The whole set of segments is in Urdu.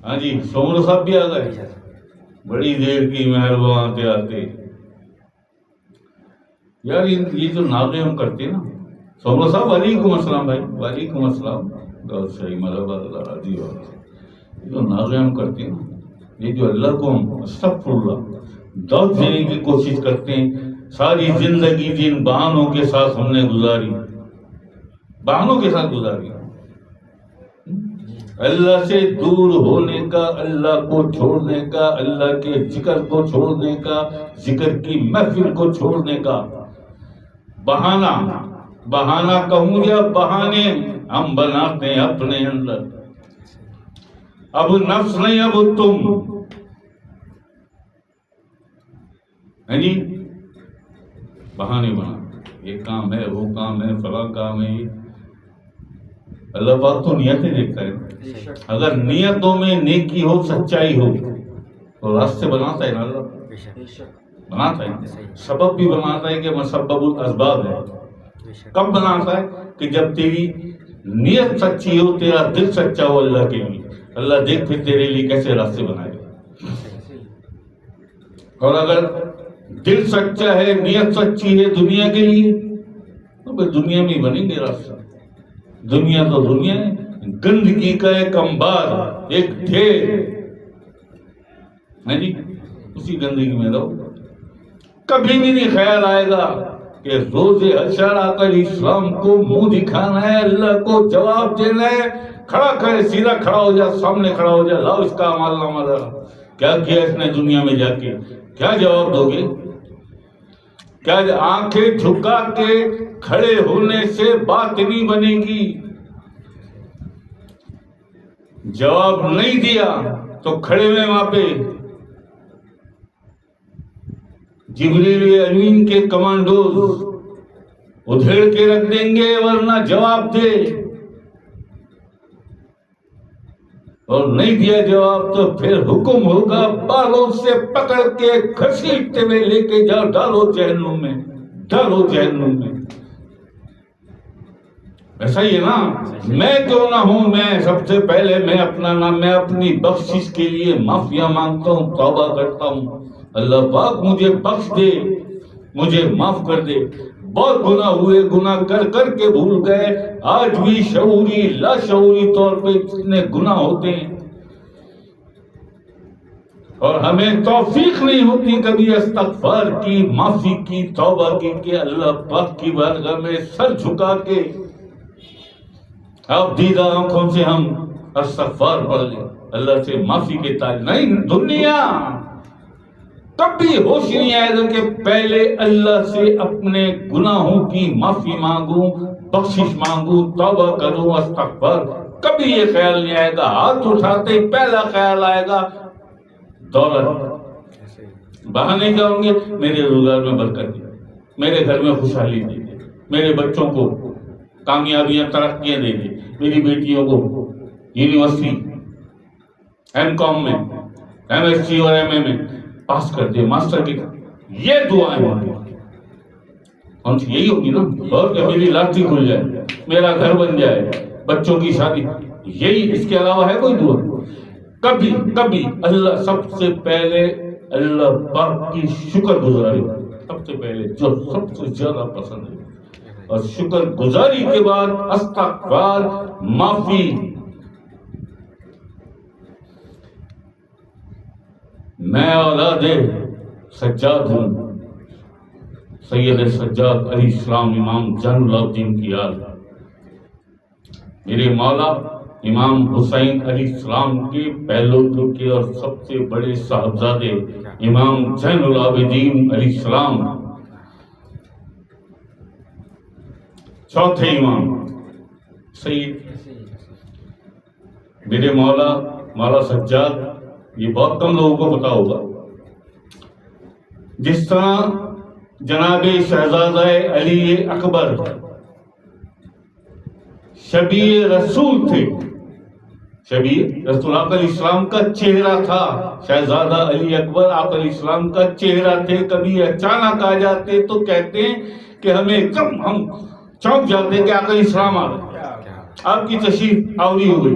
ہاں جی سومر صاحب بھی آ گئے، بڑی دیر کی مہربان آتے آتے. یار یہ جو ناغے ہم کرتے ہیں نا، سومر صاحب وعلیکم السلام بھائی، وعلیکم السلام. صحیح مطلب راضی ہو. یہ جو ناغے ہم کرتے ہیں نا، یہ جو اللہ کو ہم استغفر اللہ دعوت دینے کی کوشش کرتے ہیں، ساری زندگی جن بہانوں کے ساتھ ہم نے گزاری، بہانوں کے ساتھ گزاری، اللہ سے دور ہونے کا، اللہ کو چھوڑنے کا، اللہ کے ذکر کو چھوڑنے کا، ذکر کی محفل کو چھوڑنے کا بہانہ کہوں یا بہانے ہم بناتے ہیں اپنے اندر. اب نفس نہیں، اب تم. جی بہانے بنا، یہ کام ہے، وہ کام ہے، فلاں کام ہے. یہ اللہ پاک تو نیتیں دیکھتا ہے. اگر نیتوں میں نیکی ہو، سچائی ہو تو راستے بناتا ہے نا اللہ، بناتا ہے. سبب بھی بناتا ہے کہ مسبب الاسباب ہے. کب بناتا ہے؟ کہ جب تیری نیت سچی ہو، تیرا دل سچا ہو اللہ کے لیے. اللہ دیکھ پھر تیرے لیے کیسے راستے بنائے گا. اور اگر دل سچا ہے، نیت سچی ہے دنیا کے لیے، تو پھر دنیا میں ہی بنیں گے راستہ. دنیا تو دنیا ہے، گندگی کا ایک انبار، ایک ڈھیر ہے جی. اسی گندگی میں رہو. کبھی بھی نہیں خیال آئے گا کہ روز حشر آقا علیہ السلام کو منہ دکھانا ہے، اللہ کو جواب دینا ہے. کھڑا کرے، سیدھا کھڑا ہو جائے، سامنے کھڑا ہو جائے، لاؤ اس کا عمل نامہ ذرا، کیا کیا اس نے دنیا میں جا کے. کیا جواب دو گے؟ کیا آنکھیں جھکا کے کھڑے ہونے سے بات نہیں بنے گی؟ جواب نہیں دیا تو کھڑے ہوئے وہاں پہ جبریل امین کے کمانڈوز ادھیڑ کے رکھ دیں گے، ورنہ جواب دے. اور نہیں دیا جواب تو پھر حکم ہوگا بالوں سے پکڑ کے گھسیٹتے ہوئے لے کے جاؤ، ڈالو جہنم میں، ڈالو جہنم میں. ایسا ہی ہے نا. میں کیوں نہ ہوں، میں سب سے پہلے میں اپنا نام، میں اپنی بخشش کے لیے معافیاں مانگتا ہوں، توبہ کرتا ہوں. اللہ پاک مجھے بخش دے، مجھے معاف کر دے. بہت گناہ ہوئے، گناہ کر کر کے بھول گئے. آج بھی شعوری لاشعوری طور پہ اتنے گناہ ہوتے ہیں، اور ہمیں توفیق نہیں ہوتی کبھی استغفار کی، معافی کی، توبہ کی، کہ اللہ پاک کی بارگاہ میں سر جھکا کے اب دیدہ آنکھوں سے ہم استغفار پڑھ لیں، اللہ سے معافی کے تاج. نہیں، دنیا کبھی ہوش نہیں آئے گا کہ پہلے اللہ سے اپنے گناہوں کی معافی مانگوں، بخشش مانگوں، توبہ کروں، استغفار. کبھی یہ خیال نہیں آئے گا. ہاتھ اٹھاتے ہی پہلا خیال آئے گا دولت. بہانے کیا ہوں گے؟ میرے روزگار میں برکت دے، میرے گھر میں خوشحالی دے، میرے بچوں کو کامیابیاں، ترقیاں دے دے، میری بیٹیوں کو یونیورسٹی ایم کام میں، ایم ایس سی اور ایم اے میں پاس کر دے، ماسٹر کی. یہ دعائیں ہوں گی، ہم سے یہی ہوگی نا. اور کہ میری لاٹری کھل جائے، میرا گھر بن جائے، بچوں کی شادی. یہی، اس کے علاوہ ہے کوئی دعا؟ کبھی کبھی اللہ سب سے پہلے اللہ پاک کی شکر گزاری سب سے پہلے، جو سب سے زیادہ پسند ہے. اور شکر گزاری کے بعد استغفار، معافی. میں اولاد سجاد ہوں، سید سجاد علیہ السلام امام جان اللہ الدین کی یاد. میرے مولا امام حسین علیہ السلام کے پہلو کے اور سب سے بڑے صاحبزادے امام زین العابدین علیہ السلام، چوتھے امام سید. میرے مولا سجاد، یہ بہت کم لوگوں کو پتا ہوگا. جس طرح جناب شہزادہ علی اکبر شبیہ رسول تھے، شبیہ رسول آقا علیہ السلام کا چہرہ تھا. شہزادہ علی اکبر آقا علیہ السلام کا چہرہ تھے. کبھی اچانک آ جاتے تو کہتے ہیں کہ ہمیں ایک دم ہم چونک جاتے کہ آقا علیہ السلام آ گئے، آپ کی تشریف آوری ہو گئی.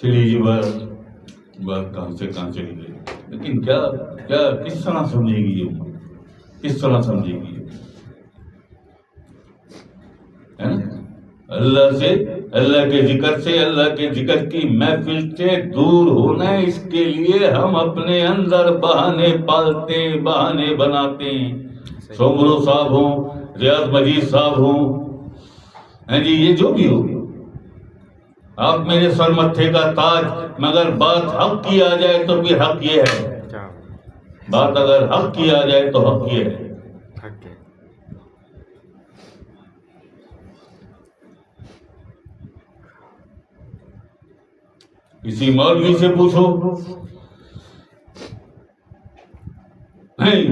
چلی جی بات کہاں سے کہاں چلی گئی. لیکن کیا کس طرح سمجھے گی یہ امت, کس طرح سمجھے گی ہے نا؟ اللہ کے ذکر سے, اللہ کے ذکر کی محفل سے دور ہونا ہے. اس کے لیے ہم اپنے اندر بہانے پالتے, بہانے بناتے ہیں. سومرو صاحب ہوں, ریاض مجید صاحب ہوں, ہیں جی, یہ جو بھی ہو, آپ میرے سر متھے کا تاج, مگر بات حق کی آ جائے تو پھر حق یہ ہے, بات اگر حق کی آ جائے تو حق یہ ہے. کسی مولوی سے پوچھو, نہیں,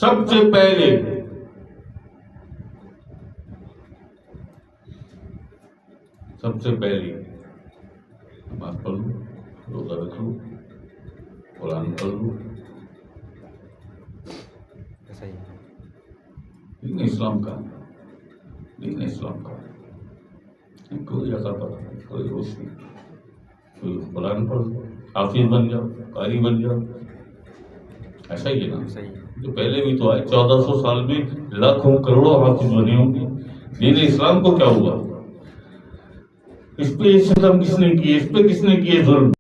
سب سے پہلے نماز پڑھ لو, روزہ رکھ لو, قرآن پڑھ لو. دین اسلام کا, دین اسلام کا کوئی جگہ پر کوئی روشنی, کوئی قرآن پڑھ لو, حافظ بن جاؤ, قاری بن جاؤ. ایسا ہی ہے نا, جو پہلے بھی تو آئے 1400 سال میں لاکھوں کروڑوں حافظ بنے ہوں گے. دین اسلام کو کیا ہوا؟ اس پہ ستم کس نے کیے, اس پہ کس نے کیے ظلم؟